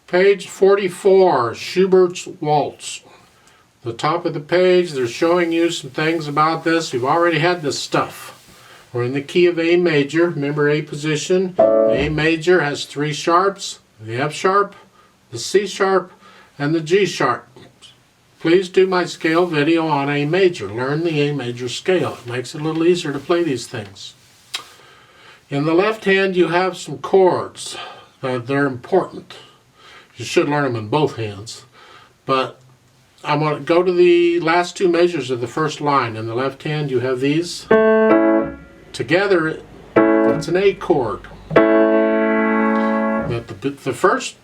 Page 44, Schubert's Waltz. The top of the page, they're showing you some things about this. You've already had this stuff. We're in the key of A major. Remember A position. A major has 3 sharps, the F sharp, the C sharp, and the G sharp. Please do my scale video on A major. Learn the A major scale. It makes it a little easier to play these things. In the left hand you have some chords. They're important. You should learn them in both hands. But I want to go to the last 2 measures of the first line. In the left hand you have these. Together it's an A chord. But the first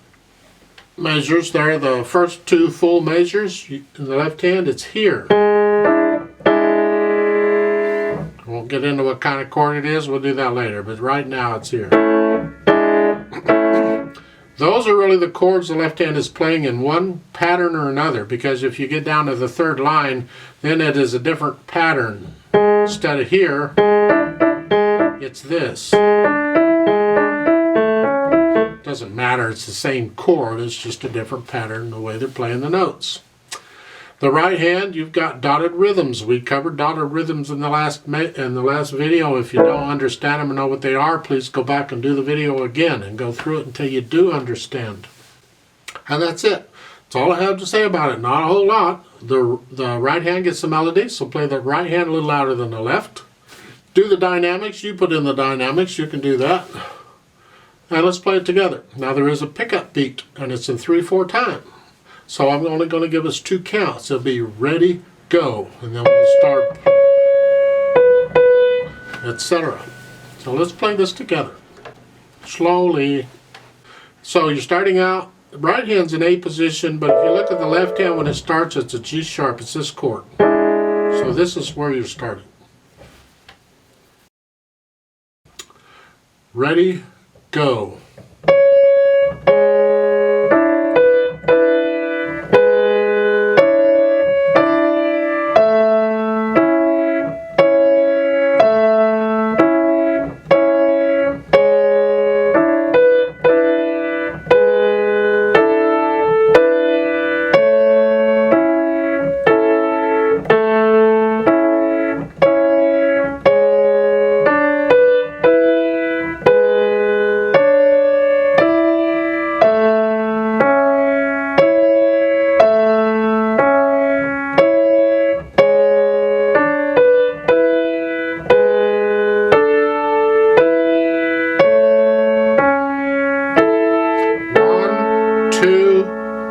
measures there, the first 2 full measures, in the left hand it's here. I won't get into what kind of chord it is, we'll do that later, but right now it's here. Those are really the chords the left hand is playing in one pattern or another, because if you get down to the 3rd line, then it is a different pattern. Instead of here, it's this. Doesn't matter, it's the same chord, it's just a different pattern, the way they're playing the notes. The right hand, you've got dotted rhythms. We covered dotted rhythms in the last video. If you don't understand them and know what they are, please go back and do the video again and go through it until you do understand. And that's it. That's all I have to say about it. Not a whole lot. The right hand gets the melody, so play the right hand a little louder than the left. Do the dynamics. You put in the dynamics. You can do that. And let's play it together. Now there is a pickup beat, and it's in 3/4 time. So I'm only going to give us 2 counts. It'll be ready, go, and then we'll start, etc. So let's play this together, slowly. So you're starting out, the right hand's in A position, but if you look at the left hand when it starts, it's a G sharp, it's this chord. So this is where you're starting. Ready, go.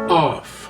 Off.